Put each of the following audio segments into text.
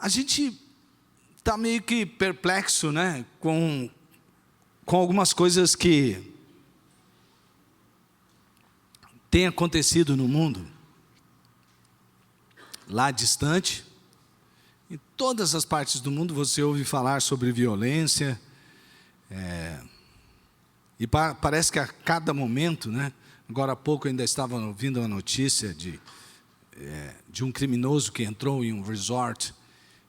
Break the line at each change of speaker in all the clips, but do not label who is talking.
A gente está meio que perplexo, né, com algumas coisas que têm acontecido no mundo, lá distante. Em todas as partes do mundo você ouve falar sobre violência, e parece que a cada momento, né, agora há pouco eu ainda estava ouvindo a notícia de um criminoso que entrou em um resort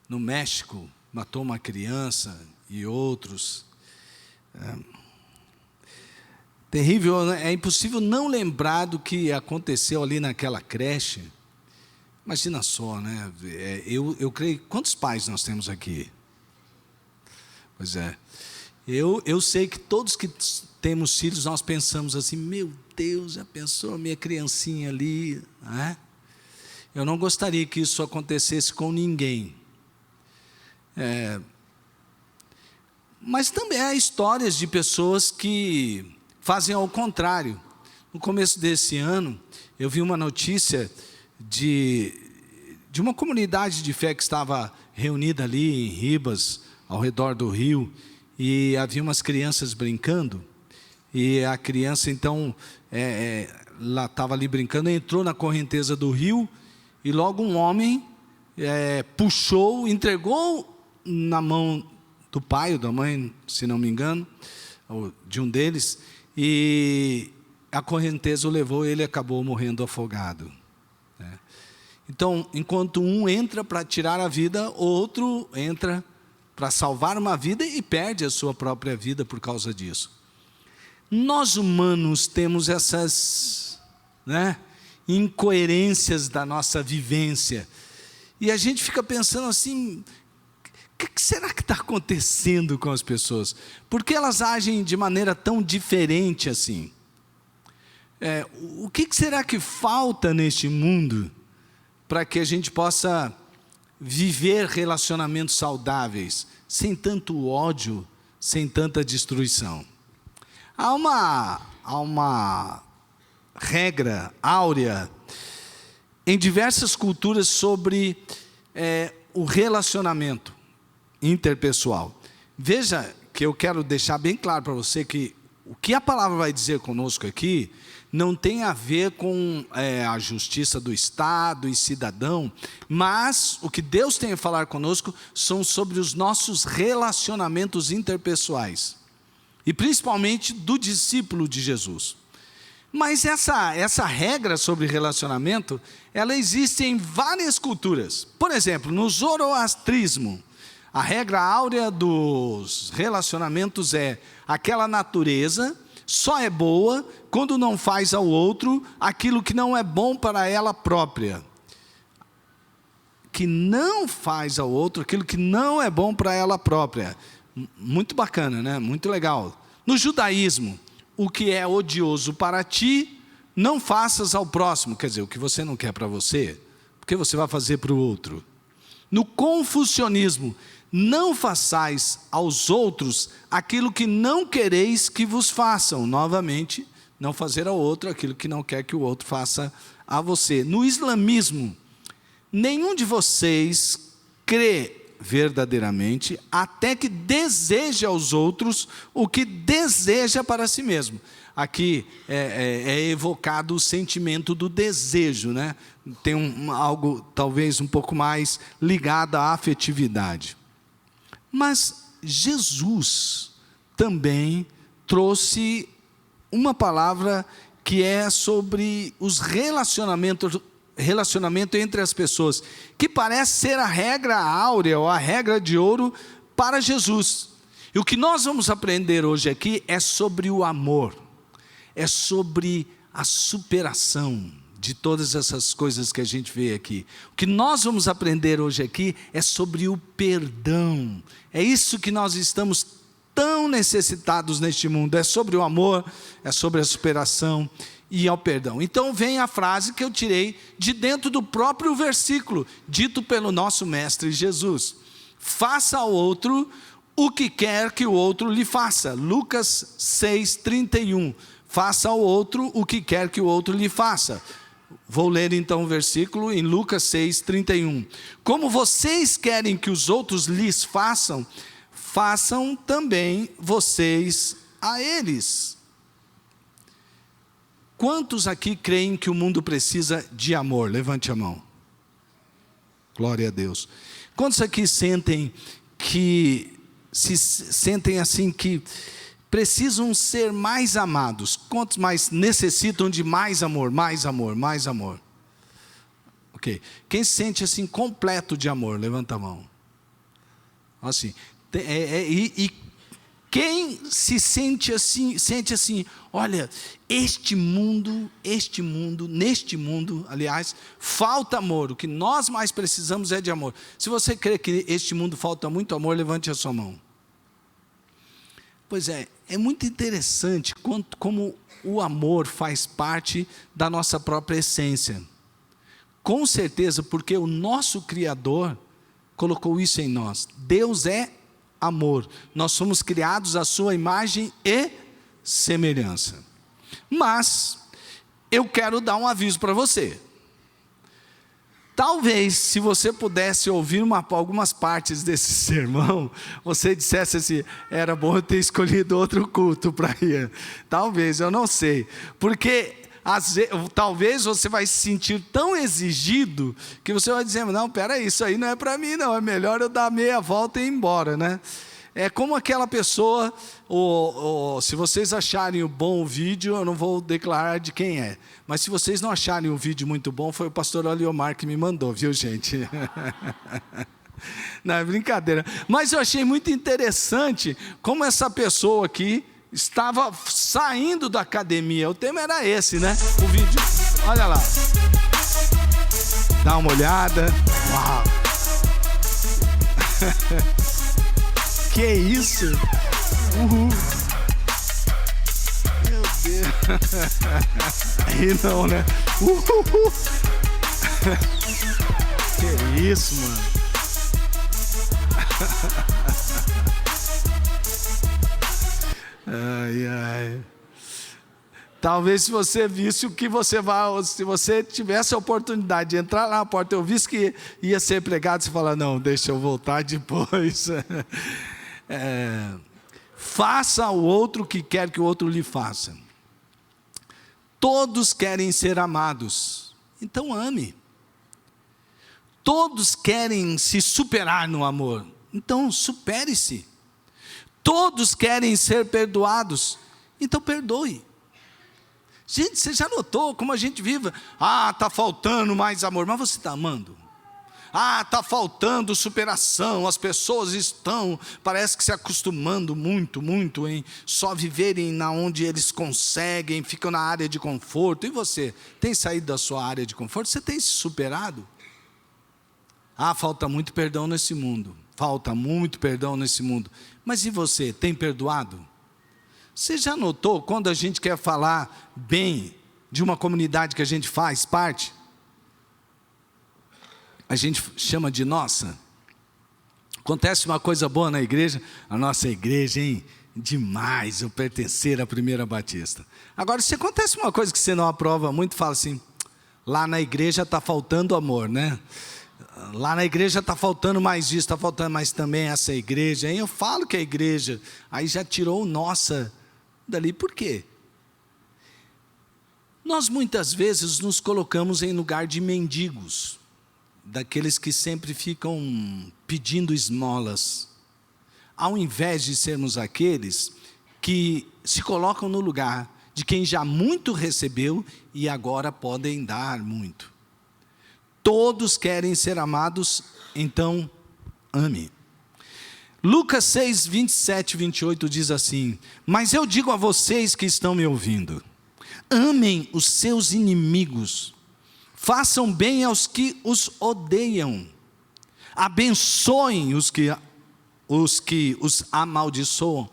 no México, matou uma criança e outros. Terrível, né? É impossível não lembrar do que aconteceu ali naquela creche. Imagina só, né? Eu creio, quantos pais nós temos aqui? Pois é. Eu sei que todos que temos filhos, nós pensamos assim, meu Deus, já pensou a minha criancinha ali? Né? Eu não gostaria que isso acontecesse com ninguém. Mas também há histórias de pessoas que fazem ao contrário. No começo desse ano, eu vi uma notícia de uma comunidade de fé que estava reunida ali em Ribas, ao redor do rio, e havia umas crianças brincando, e a criança então, ela estava ali brincando, entrou na correnteza do rio, e logo um homem puxou, entregou na mão do pai ou da mãe, se não me engano, ou de um deles, e a correnteza o levou, ele acabou morrendo afogado. Então, enquanto um entra para tirar a vida, outro entra para salvar uma vida e perde a sua própria vida por causa disso. Nós humanos temos essas, né, incoerências da nossa vivência, e a gente fica pensando assim, o que será que está acontecendo com as pessoas? Por que elas agem de maneira tão diferente assim? O que será que falta neste mundo para que a gente possa viver relacionamentos saudáveis, sem tanto ódio, sem tanta destruição? Há uma regra áurea em diversas culturas sobre o relacionamento interpessoal. Veja que eu quero deixar bem claro para você que o que a palavra vai dizer conosco aqui não tem a ver com a justiça do Estado e cidadão, mas o que Deus tem a falar conosco são sobre os nossos relacionamentos interpessoais, e principalmente do discípulo de Jesus. Mas essa regra sobre relacionamento, ela existe em várias culturas. Por exemplo, no zoroastrismo, a regra áurea dos relacionamentos é: aquela natureza só é boa quando não faz ao outro aquilo que não é bom para ela própria. Que não faz ao outro aquilo que não é bom para ela própria. Muito bacana, né? Muito legal. No judaísmo, o que é odioso para ti, não faças ao próximo. Quer dizer, o que você não quer para você, porque você vai fazer para o outro. No confucionismo, não façais aos outros aquilo que não quereis que vos façam. Novamente, não fazer ao outro aquilo que não quer que o outro faça a você. No islamismo, nenhum de vocês crê verdadeiramente até que deseje aos outros o que deseja para si mesmo. Aqui é evocado o sentimento do desejo, né? Tem algo talvez um pouco mais ligado à afetividade. Mas Jesus também trouxe uma palavra que é sobre os relacionamento entre as pessoas, que parece ser a regra áurea ou a regra de ouro para Jesus. E o que nós vamos aprender hoje aqui é sobre o amor, é sobre a superação de todas essas coisas que a gente vê aqui. O que nós vamos aprender hoje aqui é sobre o perdão. É isso que nós estamos tão necessitados neste mundo. É sobre o amor, é sobre a superação e ao perdão. Então vem a frase que eu tirei de dentro do próprio versículo, dito pelo nosso mestre Jesus: faça ao outro o que quer que o outro lhe faça. Lucas 6:31. Faça ao outro o que quer que o outro lhe faça. Vou ler então o versículo em Lucas 6:31. Como vocês querem que os outros lhes façam, façam também vocês a eles. Quantos aqui creem que o mundo precisa de amor? Levante a mão. Glória a Deus. Quantos aqui sentem assim que precisam ser mais amados? Quantos mais necessitam de mais amor, mais amor, mais amor? Ok. Quem se sente assim completo de amor? Levanta a mão. Assim. E quem se sente assim, olha, neste mundo, aliás, falta amor. O que nós mais precisamos é de amor. Se você crê que este mundo falta muito amor, levante a sua mão. Pois é muito interessante como o amor faz parte da nossa própria essência. Com certeza, porque o nosso Criador colocou isso em nós. Deus é amor. Nós somos criados à sua imagem e semelhança. Mas eu quero dar um aviso para você. Talvez, se você pudesse ouvir algumas partes desse sermão, você dissesse assim, era bom eu ter escolhido outro culto para ir. Talvez, eu não sei. Porque talvez você vai se sentir tão exigido que você vai dizer, não, peraí, isso aí não é para mim não, é melhor eu dar meia volta e ir embora, né? É como aquela pessoa, se vocês acharem bom o vídeo, eu não vou declarar de quem é, mas se vocês não acharem o vídeo muito bom, foi o pastor Aliomar que me mandou, viu gente? Não, é brincadeira. Mas eu achei muito interessante como essa pessoa aqui estava saindo da academia. O tema era esse, né? O vídeo, olha lá. Dá uma olhada. Uau! Que isso? Uhul! Meu Deus! Aí não, né? Uhul! Que isso, mano? Ai, ai. Talvez se você visse o que você vai, se você tivesse a oportunidade de entrar lá na porta, eu visse que ia ser pregado, você fala, não, deixa eu voltar depois. Faça ao outro o que quer que o outro lhe faça. Todos querem ser amados, então ame. Todos querem se superar no amor, então supere-se. Todos querem ser perdoados, então perdoe. Gente, você já notou como a gente vive? Está faltando mais amor, mas você está amando? Está faltando superação, as pessoas estão, parece que se acostumando muito em só viverem na onde eles conseguem, ficam na área de conforto. E você, tem saído da sua área de conforto? Você tem se superado? Falta muito perdão nesse mundo, falta muito perdão nesse mundo. Mas e você, tem perdoado? Você já notou quando a gente quer falar bem de uma comunidade que a gente faz parte? A gente chama de nossa. Acontece uma coisa boa na igreja, a nossa igreja, hein? Demais eu pertencer à Primeira Batista. Agora, se acontece uma coisa que você não aprova muito, fala assim, lá na igreja está faltando amor, né? Lá na igreja está faltando mais isso, está faltando mais também essa igreja. Hein? Eu falo que a igreja, aí já tirou o nossa dali, por quê? Nós muitas vezes nos colocamos em lugar de mendigos, daqueles que sempre ficam pedindo esmolas, ao invés de sermos aqueles que se colocam no lugar de quem já muito recebeu e agora podem dar muito. Todos querem ser amados, então ame. Lucas 6, 27 e 28 diz assim, mas eu digo a vocês que estão me ouvindo, amem os seus inimigos, façam bem aos que os odeiam, abençoem os que os amaldiçoam,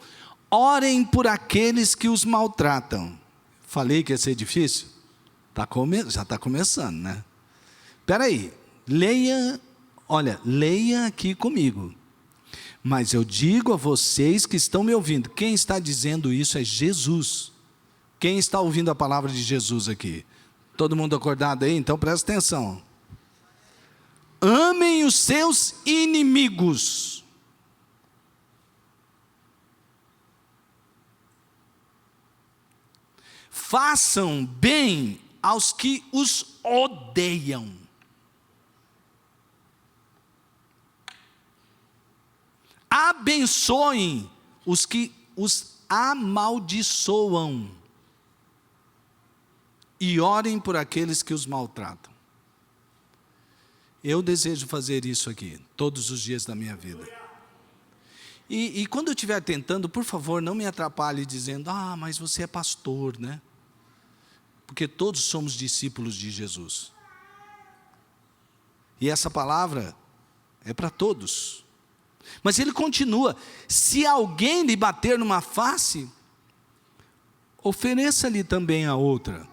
orem por aqueles que os maltratam. Falei que ia ser difícil? Já está começando, né? Espera aí, leia aqui comigo. Mas eu digo a vocês que estão me ouvindo, quem está dizendo isso é Jesus. Quem está ouvindo a palavra de Jesus aqui? Todo mundo acordado aí? Então presta atenção. Amem os seus inimigos. Façam bem aos que os odeiam. Abençoem os que os amaldiçoam. E orem por aqueles que os maltratam. Eu desejo fazer isso aqui, todos os dias da minha vida. E quando eu estiver tentando, por favor, não me atrapalhe dizendo, mas você é pastor, né? Porque todos somos discípulos de Jesus. E essa palavra é para todos. Mas ele continua, se alguém lhe bater numa face, ofereça-lhe também a outra.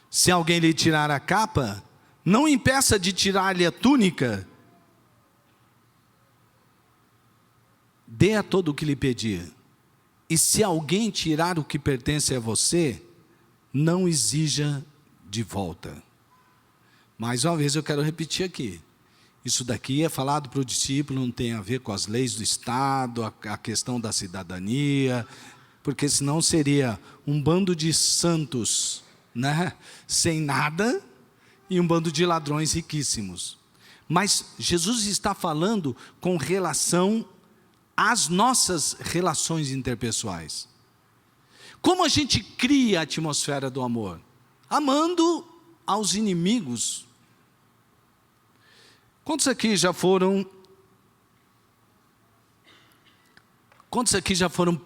Se alguém lhe tirar a capa, não impeça de tirar-lhe a túnica. Dê a todo o que lhe pedir. E se alguém tirar o que pertence a você, não exija de volta. Mais uma vez eu quero repetir aqui. Isso daqui é falado para o discípulo, não tem a ver com as leis do Estado, a questão da cidadania, porque senão seria um bando de santos, né, sem nada, e um bando de ladrões riquíssimos. Mas Jesus está falando com relação às nossas relações interpessoais. Como a gente cria a atmosfera do amor? Amando aos inimigos. Quantos aqui já foram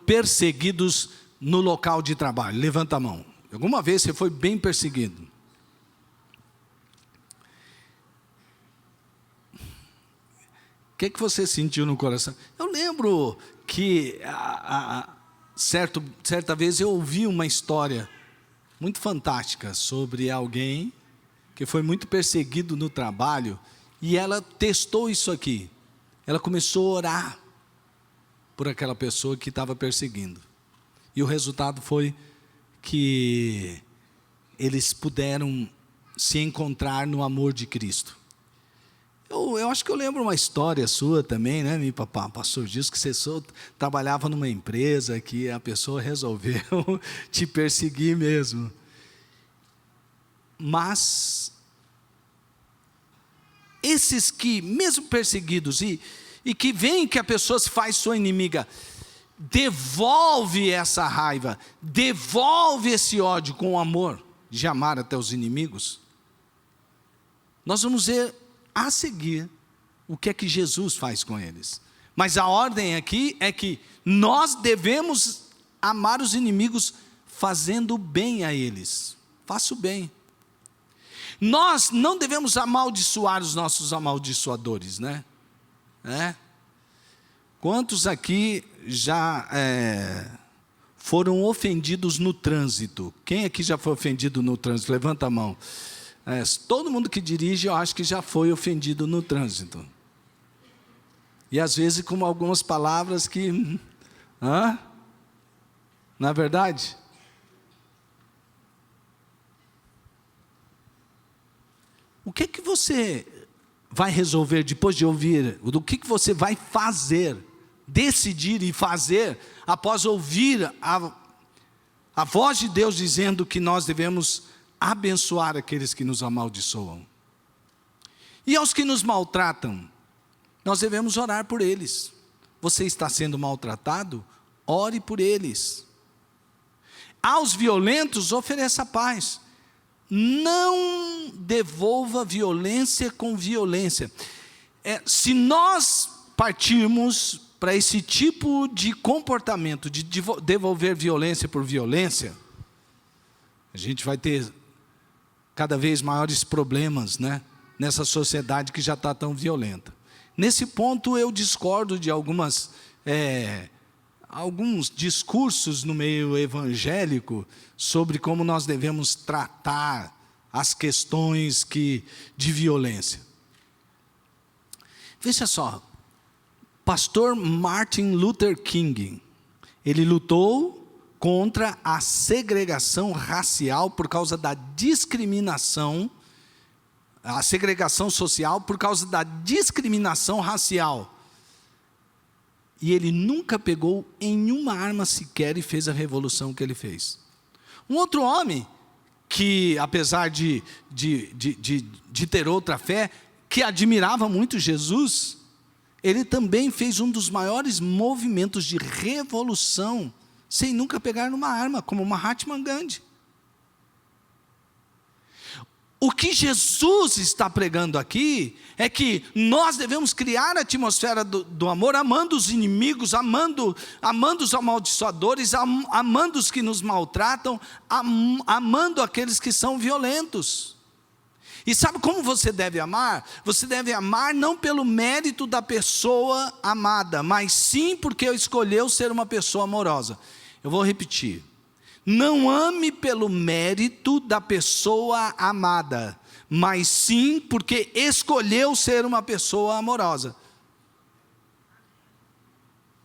perseguidos no local de trabalho? Levanta a mão. Alguma vez você foi bem perseguido? O que você sentiu no coração? Eu lembro que certa vez eu ouvi uma história muito fantástica sobre alguém que foi muito perseguido no trabalho. E ela testou isso aqui. Ela começou a orar por aquela pessoa que estava perseguindo. E o resultado foi que eles puderam se encontrar no amor de Cristo. Eu acho que eu lembro uma história sua também, né, meu pastor Gilson, que você trabalhava numa empresa que a pessoa resolveu te perseguir mesmo. Mas esses que, mesmo perseguidos, e que veem que a pessoa se faz sua inimiga, devolve essa raiva, devolve esse ódio com o amor de amar até os inimigos. Nós vamos ver a seguir o que é que Jesus faz com eles. Mas a ordem aqui é que nós devemos amar os inimigos fazendo bem a eles. Faça o bem. Nós não devemos amaldiçoar os nossos amaldiçoadores, né? Quantos aqui já foram ofendidos no trânsito? Quem aqui já foi ofendido no trânsito? Levanta a mão. Todo mundo que dirige, eu acho que já foi ofendido no trânsito. E às vezes com algumas palavras que... Não é verdade? O que você vai resolver depois de ouvir? O que você vai fazer, decidir e fazer após ouvir a voz de Deus dizendo que nós devemos abençoar aqueles que nos amaldiçoam? E aos que nos maltratam, nós devemos orar por eles. Você está sendo maltratado? Ore por eles. Aos violentos, ofereça paz. Não devolva violência com violência. Se nós partirmos para esse tipo de comportamento, de devolver violência por violência, a gente vai ter cada vez maiores problemas, né, nessa sociedade que já está tão violenta. Nesse ponto eu discordo de alguns discursos no meio evangélico sobre como nós devemos tratar as questões de violência. Veja só, pastor Martin Luther King, ele lutou contra a segregação racial por causa da discriminação, a segregação social por causa da discriminação racial. E ele nunca pegou em uma arma sequer e fez a revolução que ele fez. Um outro homem, que apesar de ter outra fé, que admirava muito Jesus, ele também fez um dos maiores movimentos de revolução, sem nunca pegar numa arma, como Mahatma Gandhi. O que Jesus está pregando aqui é que nós devemos criar a atmosfera do amor, amando os inimigos, amando os amaldiçoadores, amando os que nos maltratam, amando aqueles que são violentos. E sabe como você deve amar? Você deve amar não pelo mérito da pessoa amada, mas sim porque escolheu ser uma pessoa amorosa. Eu vou repetir. Não ame pelo mérito da pessoa amada, mas sim porque escolheu ser uma pessoa amorosa.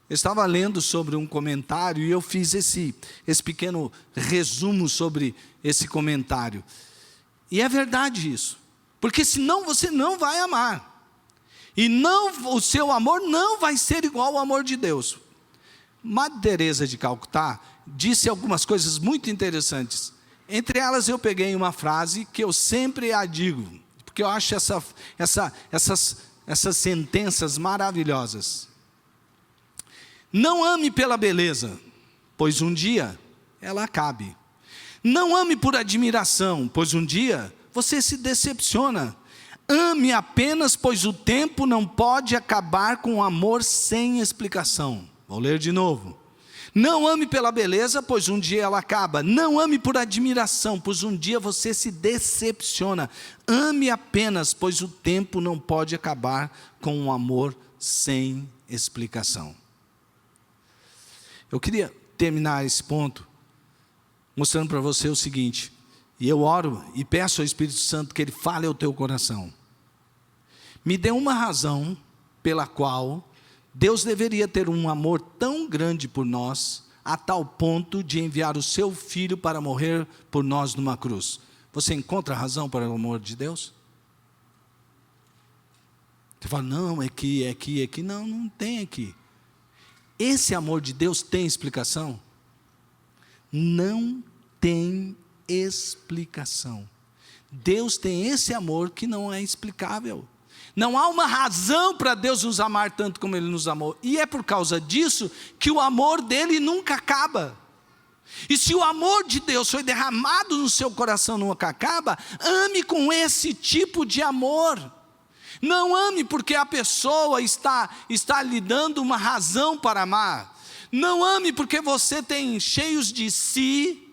Eu estava lendo sobre um comentário e eu fiz esse pequeno resumo sobre esse comentário. E é verdade isso, porque senão você não vai amar. E o seu amor não vai ser igual ao amor de Deus. Madre Teresa de Calcutá disse algumas coisas muito interessantes. Entre elas eu peguei uma frase que eu sempre a digo, porque eu acho essas sentenças maravilhosas. Não ame pela beleza, pois um dia ela acabe. Não ame por admiração, pois um dia você se decepciona. Ame apenas, pois o tempo não pode acabar com o amor sem explicação. Vou ler de novo. Não ame pela beleza, pois um dia ela acaba. Não ame por admiração, pois um dia você se decepciona. Ame apenas, pois o tempo não pode acabar com um amor sem explicação. Eu queria terminar esse ponto mostrando para você o seguinte, e eu oro e peço ao Espírito Santo que Ele fale ao teu coração. Me dê uma razão pela qual Deus deveria ter um amor tão grande por nós, a tal ponto de enviar o seu Filho para morrer por nós numa cruz. Você encontra razão para o amor de Deus? Você fala, não, é aqui. Não, não tem aqui. Esse amor de Deus tem explicação? Não tem explicação. Deus tem esse amor que não é explicável. Não há uma razão para Deus nos amar tanto como Ele nos amou. E é por causa disso que o amor dEle nunca acaba. E se o amor de Deus foi derramado no seu coração nunca acaba, ame com esse tipo de amor. Não ame porque a pessoa está lhe dando uma razão para amar. Não ame porque você tem cheios de si,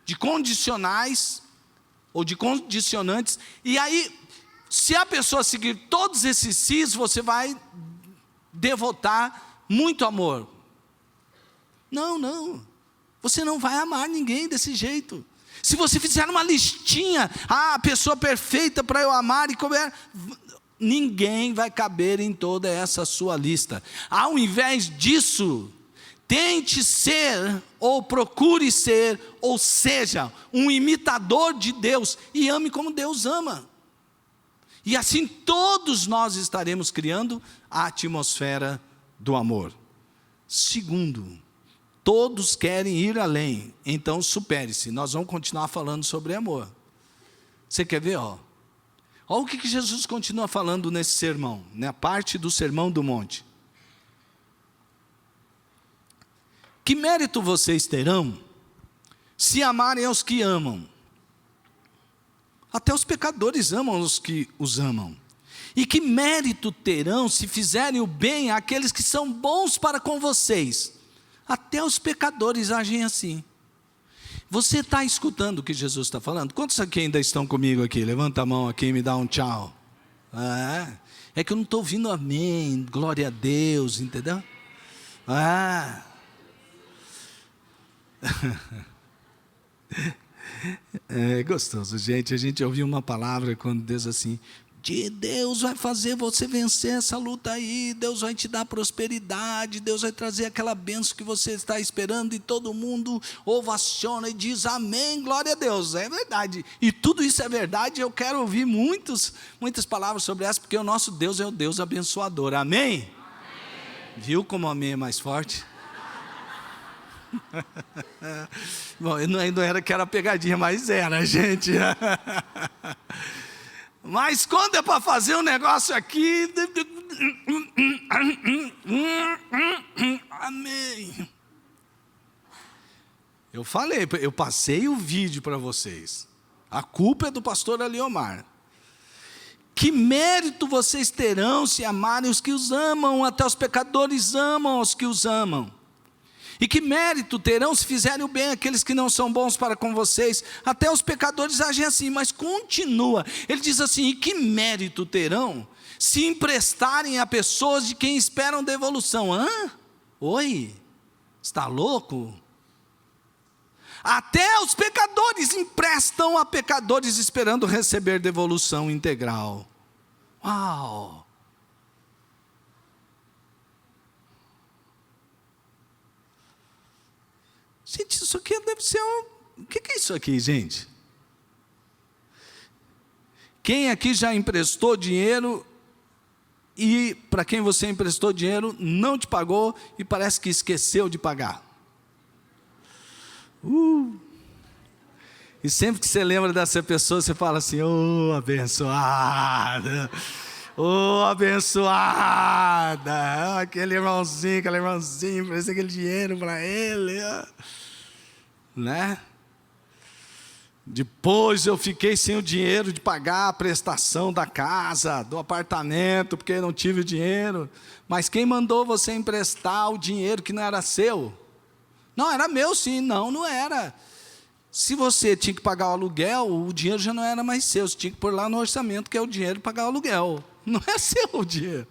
de condicionais ou de condicionantes. E aí, se a pessoa seguir todos esses sis, você vai devotar muito amor. Não. Você não vai amar ninguém desse jeito. Se você fizer uma listinha, a pessoa perfeita para eu amar e comer, ninguém vai caber em toda essa sua lista. Ao invés disso, tente ser, ou procure ser, ou seja, um imitador de Deus e ame como Deus ama. E assim todos nós estaremos criando a atmosfera do amor. Segundo, todos querem ir além, então supere-se. Nós vamos continuar falando sobre amor. Você quer ver? Olha o que Jesus continua falando nesse sermão, na parte do Sermão do Monte. Que mérito vocês terão se amarem aos que amam? Até os pecadores amam os que os amam. E que mérito terão se fizerem o bem àqueles que são bons para com vocês? Até os pecadores agem assim. Você está escutando o que Jesus está falando? Quantos aqui ainda estão comigo aqui? Levanta a mão aqui e me dá um tchau. É que eu não estou ouvindo amém, glória a Deus, entendeu? É gostoso, gente. A gente ouviu uma palavra quando Deus assim, Deus vai fazer você vencer essa luta aí, Deus vai te dar prosperidade, Deus vai trazer aquela bênção que você está esperando, e todo mundo ovaciona e diz amém, glória a Deus, é verdade, e tudo isso é verdade. Eu quero ouvir muitas palavras sobre essa, porque o nosso Deus é o Deus abençoador, amém? Viu como amém é mais forte? Bom, não era que era pegadinha, mas era, gente. Mas quando é para fazer um negócio aqui, amém. Eu falei, eu passei o vídeo para vocês. A culpa é do pastor Aliomar. Que mérito vocês terão se amarem os que os amam? Até os pecadores amam os que os amam. E que mérito terão se fizerem o bem àqueles que não são bons para com vocês? Até os pecadores agem assim, mas continua. Ele diz assim, e que mérito terão se emprestarem a pessoas de quem esperam devolução? Oi? Está louco? Até os pecadores emprestam a pecadores esperando receber devolução integral. Uau! Gente, isso aqui deve ser o que é isso aqui, gente? Quem aqui já emprestou dinheiro e para quem você emprestou dinheiro não te pagou e parece que esqueceu de pagar? E sempre que você lembra dessa pessoa, você fala assim, ô abençoada, ô abençoada, aquele irmãozinho, aquela irmãzinha, parece aquele dinheiro para ele, né? Depois eu fiquei sem o dinheiro de pagar a prestação da casa, do apartamento, porque eu não tive o dinheiro. Mas quem mandou você emprestar o dinheiro que não era seu? Não, era meu sim. Não, não era. Se você tinha que pagar o aluguel, o dinheiro já não era mais seu. Você tinha que pôr lá no orçamento que é o dinheiro para pagar o aluguel. Não é seu o dinheiro.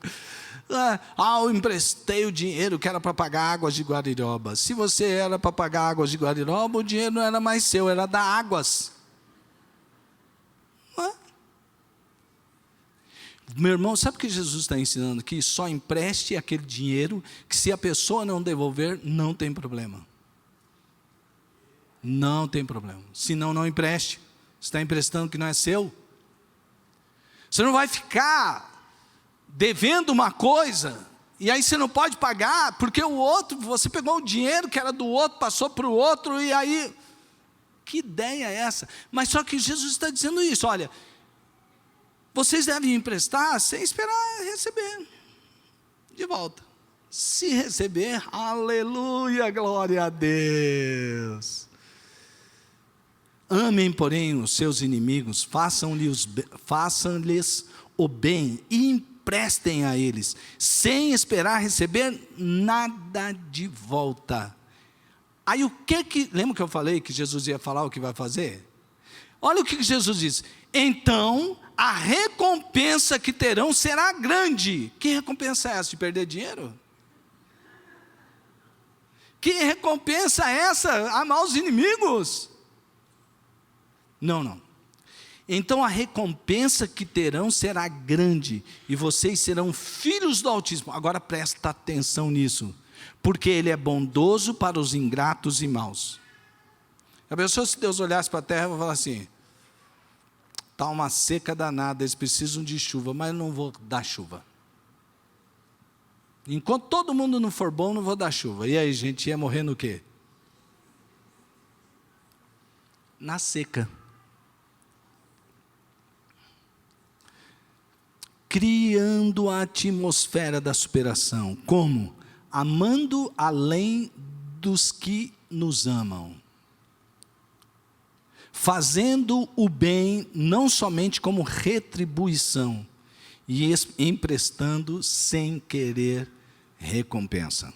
Eu emprestei o dinheiro que era para pagar Águas de Guariroba. Se você era para pagar Águas de Guariroba, o dinheiro não era mais seu, era da Águas. Meu irmão, sabe o que Jesus está ensinando aqui? Só empreste aquele dinheiro que, se a pessoa não devolver, não tem problema. Não tem problema. Senão, não empreste. Você está emprestando que não é seu. Você não vai ficar devendo uma coisa, e aí você não pode pagar, porque o outro, você pegou o dinheiro que era do outro, passou para o outro, e aí, que ideia é essa? Mas só que Jesus está dizendo isso, olha, vocês devem emprestar sem esperar receber de volta. Se receber, aleluia, glória a Deus. Amem, porém, os seus inimigos, façam-lhes o bem e emprestem a eles, sem esperar receber nada de volta. Aí lembra que eu falei que Jesus ia falar o que vai fazer? Olha o que Jesus diz, então a recompensa que terão será grande. Que recompensa é essa? De perder dinheiro? Que recompensa é essa? Amar os inimigos? Não. Então a recompensa que terão será grande, e vocês serão filhos do Altíssimo. Agora presta atenção nisso, porque Ele é bondoso para os ingratos e maus. A pessoa, se Deus olhasse para a terra, vai falar assim, está uma seca danada, eles precisam de chuva, mas eu não vou dar chuva. Enquanto todo mundo não for bom, não vou dar chuva. E aí, gente, ia morrer no quê? Na seca. Criando a atmosfera da superação. Como? Amando além dos que nos amam. Fazendo o bem não somente como retribuição, e emprestando sem querer recompensa.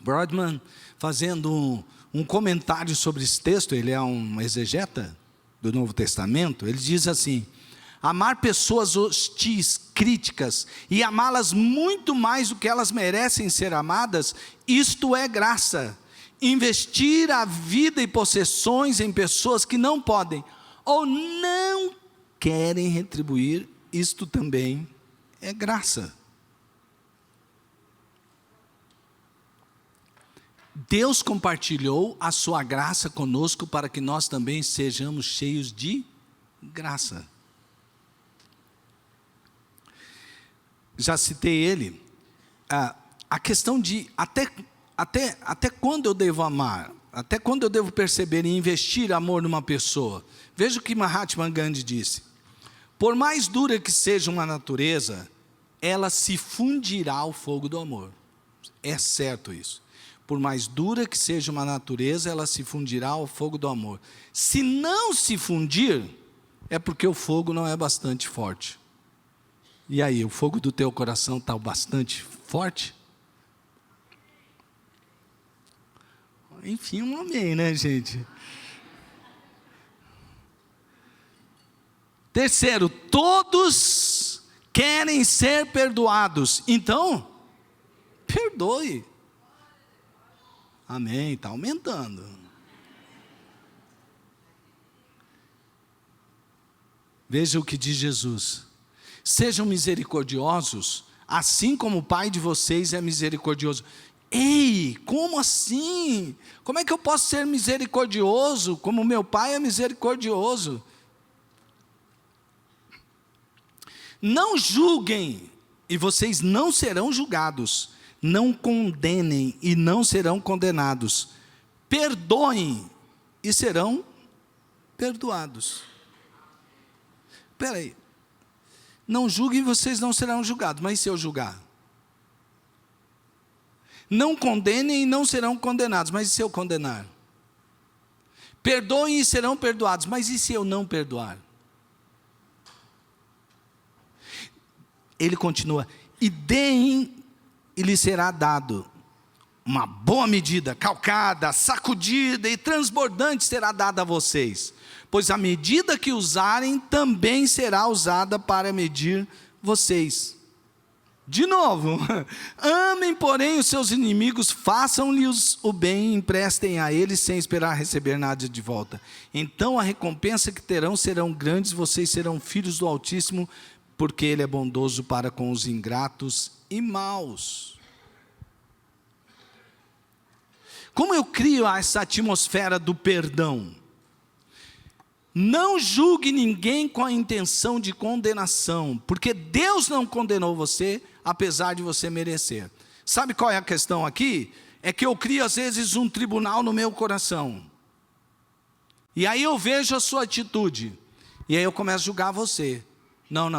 Brodman, fazendo um comentário sobre esse texto, ele é um exegeta do Novo Testamento, ele diz assim, amar pessoas hostis, críticas, e amá-las muito mais do que elas merecem ser amadas, isto é graça. Investir a vida e possessões em pessoas que não podem, ou não querem retribuir isto também é graça. Deus compartilhou a sua graça conosco para que nós também sejamos cheios de graça. Já citei ele, a questão de até quando eu devo amar, até quando eu devo perceber e investir amor numa pessoa. Veja o que Mahatma Gandhi disse: por mais dura que seja uma natureza, ela se fundirá ao fogo do amor. É certo isso. Por mais dura que seja uma natureza, ela se fundirá ao fogo do amor. Se não se fundir, é porque o fogo não é bastante forte. E aí, o fogo do teu coração está bastante forte? Enfim, um amém, né, gente? Terceiro, todos querem ser perdoados. Então, perdoe. Amém, está aumentando. Veja o que diz Jesus: sejam misericordiosos, assim como o Pai de vocês é misericordioso. Ei, como assim? Como é que eu posso ser misericordioso como meu Pai é misericordioso? Não julguem, e vocês não serão julgados. Não condenem, e não serão condenados. Perdoem, e serão perdoados. Espera aí. Não julguem, vocês não serão julgados. Mas e se eu julgar? Não condenem, e não serão condenados. Mas e se eu condenar? Perdoem, e serão perdoados. Mas e se eu não perdoar? Ele continua: e deem, e lhe será dado. Uma boa medida, calcada, sacudida e transbordante será dada a vocês. Pois a medida que usarem também será usada para medir vocês. De novo, amem, porém, os seus inimigos, façam-lhes o bem, emprestem a eles sem esperar receber nada de volta. Então a recompensa que terão serão grandes, vocês serão filhos do Altíssimo, porque Ele é bondoso para com os ingratos e maus. Como eu crio essa atmosfera do perdão? Não julgue ninguém com a intenção de condenação, porque Deus não condenou você, apesar de você merecer. Sabe qual é a questão aqui? É que eu crio às vezes um tribunal no meu coração, e aí eu vejo a sua atitude, e aí eu começo a julgar você. Não,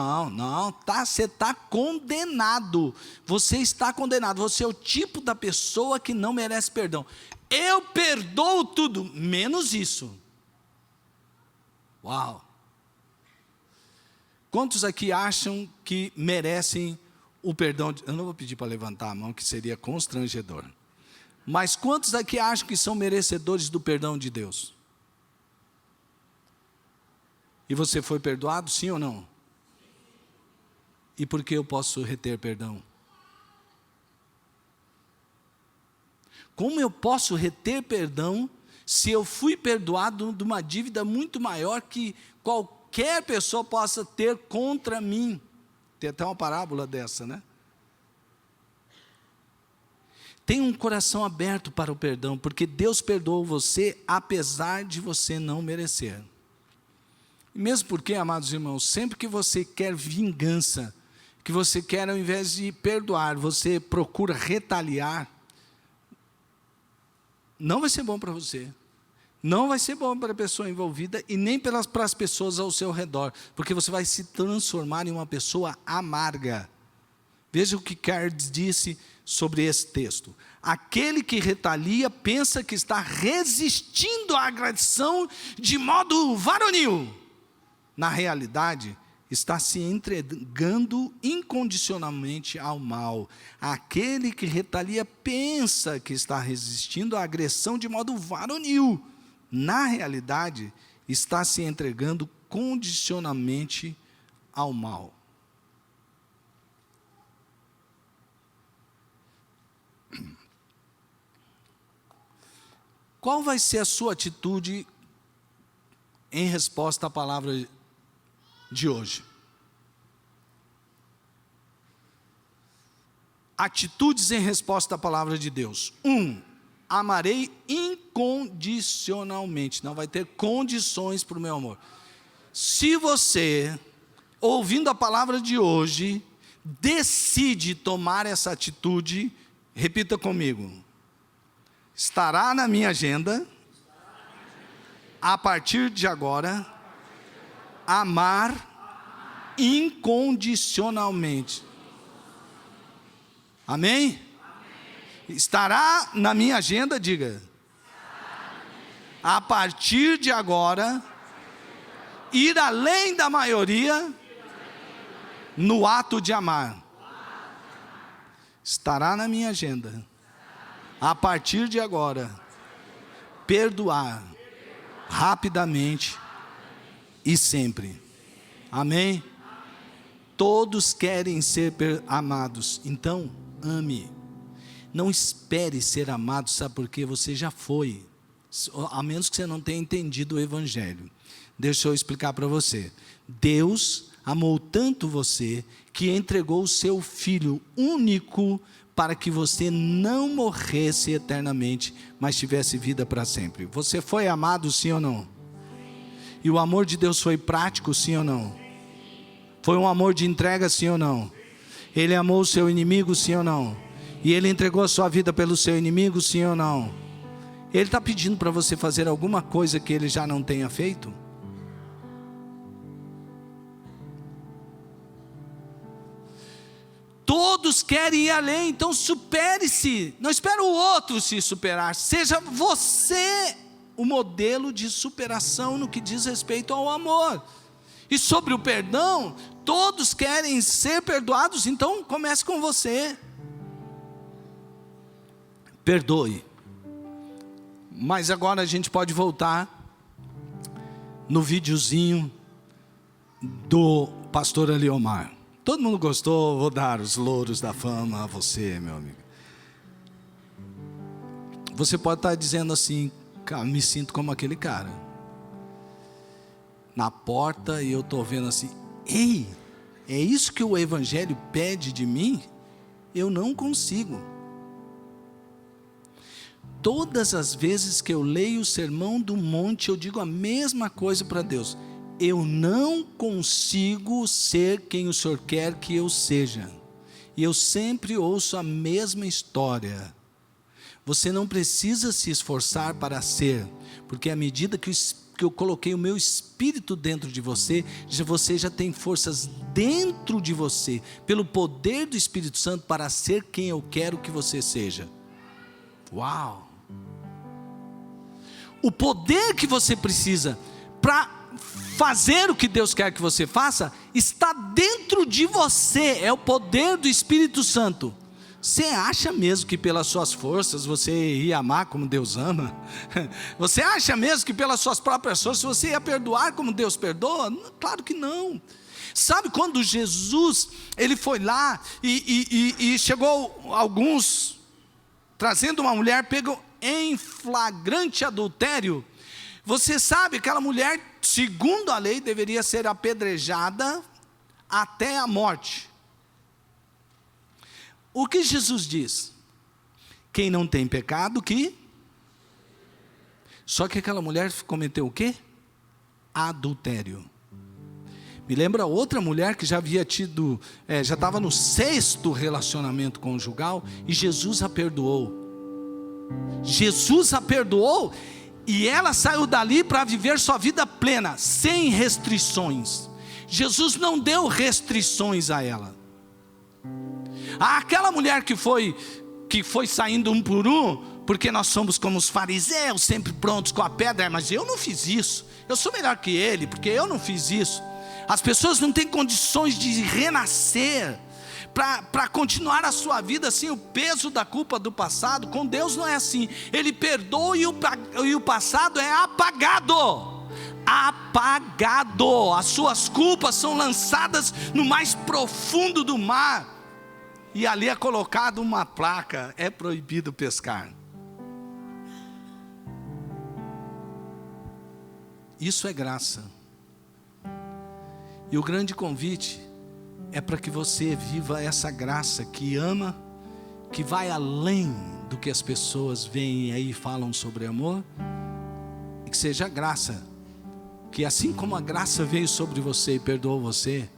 você está condenado, você está condenado, você é o tipo da pessoa que não merece perdão. Eu perdoo tudo, menos isso. Uau! Quantos aqui acham que merecem o perdão? Eu não vou pedir para levantar a mão, que seria constrangedor. Mas quantos aqui acham que são merecedores do perdão de Deus? E você foi perdoado, sim ou não? E por que eu posso reter perdão? Como eu posso reter perdão se eu fui perdoado de uma dívida muito maior que qualquer pessoa possa ter contra mim? Tem até uma parábola dessa, né? Tenha um coração aberto para o perdão, porque Deus perdoou você apesar de você não merecer. Mesmo porque, amados irmãos, sempre que você quer vingança, que você quer, ao invés de perdoar, você procura retaliar, não vai ser bom para você. Não vai ser bom para a pessoa envolvida e nem para as pessoas ao seu redor, porque você vai se transformar em uma pessoa amarga. Veja o que Cards disse sobre esse texto. Aquele que retalia pensa que está resistindo à agressão de modo varonil. Na realidade, está se entregando incondicionalmente ao mal. Aquele que retalia pensa que está resistindo à agressão de modo varonil. Na realidade, está se entregando condicionalmente ao mal. Qual vai ser a sua atitude em resposta à palavra de hoje? atitudes em resposta à palavra de Deus. 1, amarei incondicionalmente. Não vai ter condições para o meu amor. Se você, ouvindo a palavra de hoje, decide tomar essa atitude, repita comigo: estará na minha agenda, a partir de agora, amar incondicionalmente. Amém? Estará na minha agenda, diga. A partir de agora, ir além da maioria no ato de amar. Estará na minha agenda. A partir de agora, perdoar rapidamente e sempre. Amém? Todos querem ser amados, então ame. Não espere ser amado, sabe por quê? Você já foi, a menos que você não tenha entendido o Evangelho. Deixa eu explicar para você. Deus amou tanto você, que entregou o seu Filho único, para que você não morresse eternamente, mas tivesse vida para sempre. Você foi amado, sim ou não? E o amor de Deus foi prático, sim ou não? Foi um amor de entrega, sim ou não? Ele amou o seu inimigo, sim ou não? E Ele entregou a sua vida pelo seu inimigo, sim ou não? Ele está pedindo para você fazer alguma coisa que Ele já não tenha feito? Todos querem ir além, então supere-se. Não espere o outro se superar. Seja você o modelo de superação no que diz respeito ao amor. E sobre o perdão, todos querem ser perdoados, então comece com você. Perdoe. Mas agora a gente pode voltar no videozinho do pastor Eliomar. Todo mundo gostou? Vou dar os louros da fama a você, meu amigo. Você pode estar dizendo assim: cara, me sinto como aquele cara na porta, e eu estou vendo assim: ei, é isso que o Evangelho pede de mim? Eu não consigo. Todas as vezes que eu leio o Sermão do Monte, eu digo a mesma coisa para Deus: eu não consigo ser quem o Senhor quer que eu seja. E eu sempre ouço a mesma história. Você não precisa se esforçar para ser, porque à medida que eu coloquei o meu Espírito dentro de você, você já tem forças dentro de você, pelo poder do Espírito Santo, para ser quem eu quero que você seja. Uau! O poder que você precisa para fazer o que Deus quer que você faça, está dentro de você, é o poder do Espírito Santo. Você acha mesmo que pelas suas forças você ia amar como Deus ama? Você acha mesmo que pelas suas próprias forças você ia perdoar como Deus perdoa? Claro que não. Sabe quando Jesus, ele foi lá e chegou alguns, trazendo uma mulher pega em flagrante adultério? Você sabe, aquela mulher, segundo a lei, deveria ser apedrejada até a morte. O que Jesus diz? Quem não tem pecado, que? Só que aquela mulher cometeu o quê? Adultério. Me lembra outra mulher que já havia tido, já estava no 6º relacionamento conjugal, e Jesus a perdoou. Jesus a perdoou, e ela saiu dali para viver sua vida plena, sem restrições. Jesus não deu restrições a ela. Aquela mulher que foi saindo um por um, porque nós somos como os fariseus, sempre prontos com a pedra: mas eu não fiz isso, eu sou melhor que ele, porque eu não fiz isso. As pessoas não têm condições de renascer, para continuar a sua vida sem o peso da culpa do passado. Com Deus não é assim. Ele perdoa e o passado é apagado. Apagado. As suas culpas são lançadas no mais profundo do mar, e ali é colocada uma placa: é proibido pescar. Isso é graça. E o grande convite é para que você viva essa graça que ama que vai além do que as pessoas veem aí e falam sobre amor, e que seja a graça, que assim como a graça veio sobre você e perdoou você,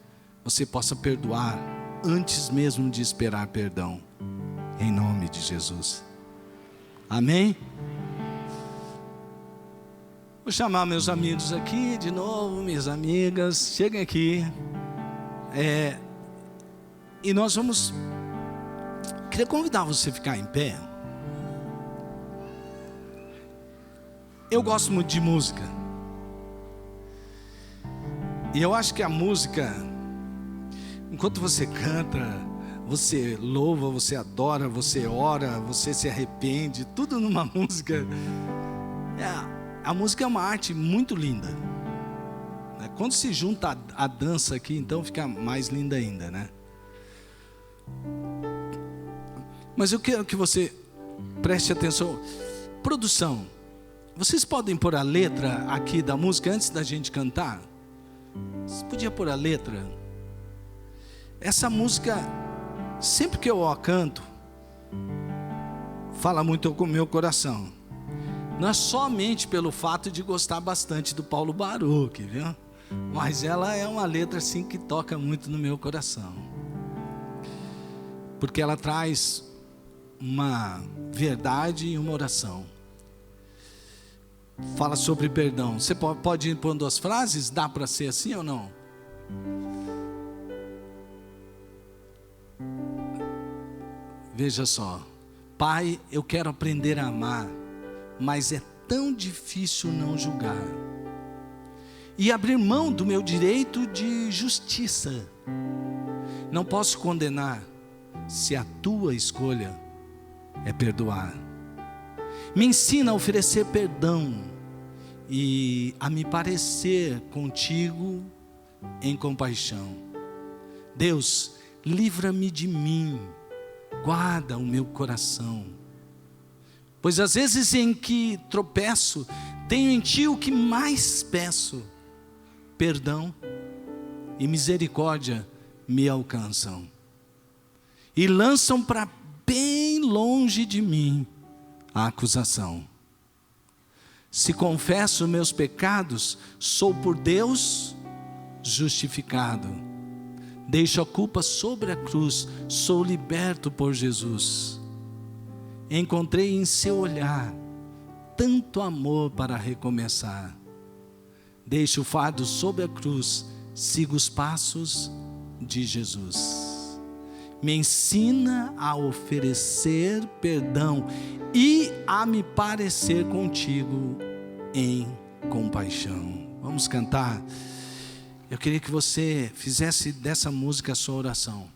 você possa perdoar antes mesmo de esperar perdão, em nome de Jesus. Amém? Vou chamar meus amigos aqui de novo, minhas amigas, cheguem aqui. E nós vamos, queria convidar você a ficar em pé. Eu gosto muito de música, e eu acho que a música, enquanto você canta, você louva, você adora, você ora, você se arrepende, tudo numa música. A música é uma arte muito linda. Quando se junta a dança aqui, então fica mais linda ainda, né? Mas eu quero que você preste atenção. Produção, vocês podem pôr a letra aqui da música antes da gente cantar? Você podia pôr a letra? Essa música, sempre que eu a canto, fala muito com o meu coração. Não é somente pelo fato de gostar bastante do Paulo Baruch, viu? Mas ela é uma letra assim que toca muito no meu coração, porque ela traz uma verdade e uma oração. Fala sobre perdão. Você pode ir pondo as frases? Dá para ser assim ou não? Veja só. Pai, eu quero aprender a amar, mas é tão difícil não julgar e abrir mão do meu direito de justiça. Não posso condenar se a tua escolha é perdoar. Me ensina a oferecer perdão e a me parecer contigo em compaixão. Deus, livra-me de mim, guarda o meu coração, pois às vezes em que tropeço, tenho em ti o que mais peço. Perdão e misericórdia me alcançam e lançam para bem longe de mim a acusação. Se confesso meus pecados, sou por Deus justificado. Deixo a culpa sobre a cruz, sou liberto por Jesus. Encontrei em seu olhar tanto amor para recomeçar. Deixo o fardo sobre a cruz, sigo os passos de Jesus. Me ensina a oferecer perdão e a me parecer contigo em compaixão. Vamos cantar. Eu queria que você fizesse dessa música a sua oração.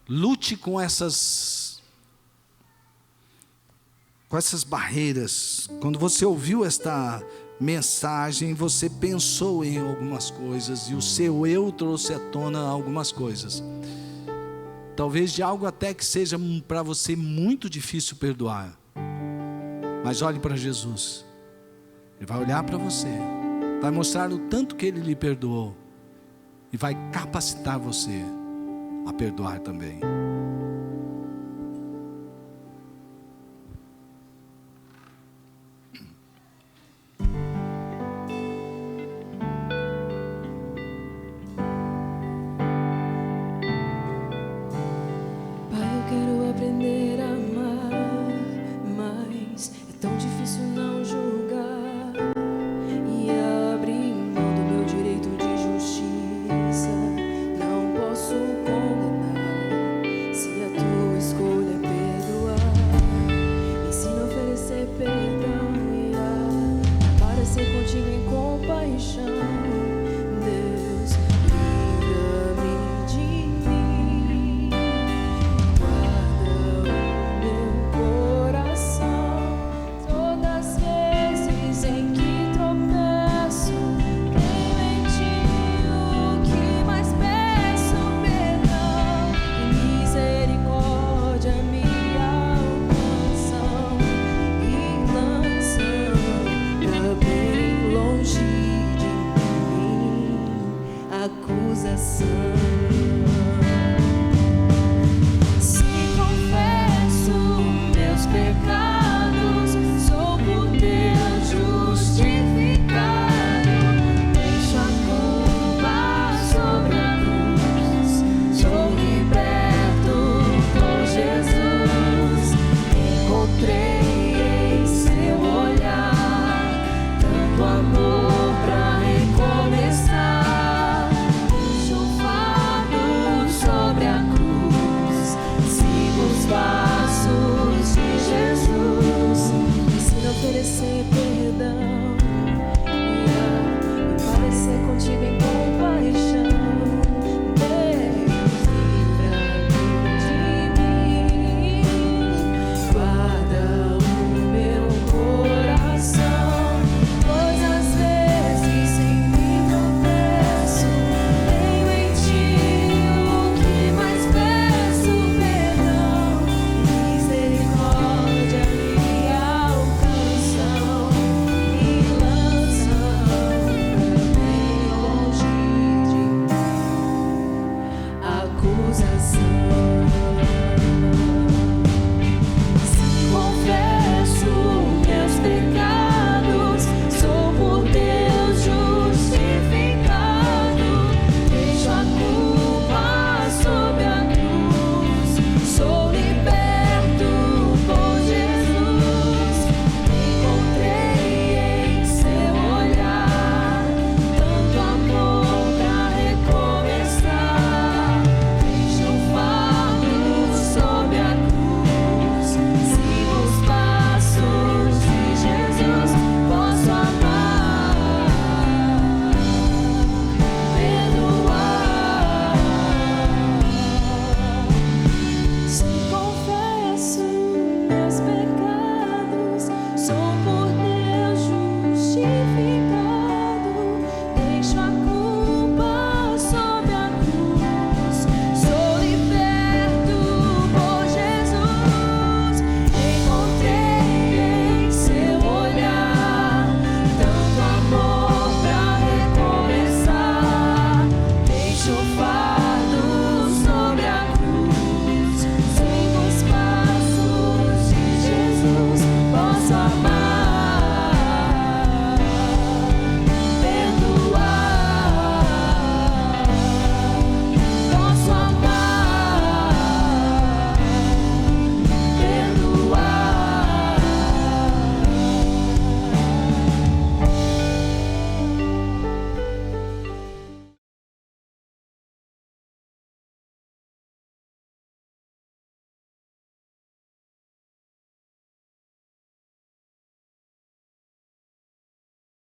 Lute com essas barreiras. Quando você ouviu esta mensagem, você pensou em algumas coisas e o seu eu trouxe à tona algumas coisas. Talvez de algo até que seja para você muito difícil perdoar. Mas olhe para Jesus. Ele vai olhar para você, vai mostrar o tanto que Ele lhe perdoou e vai capacitar você a perdoar também.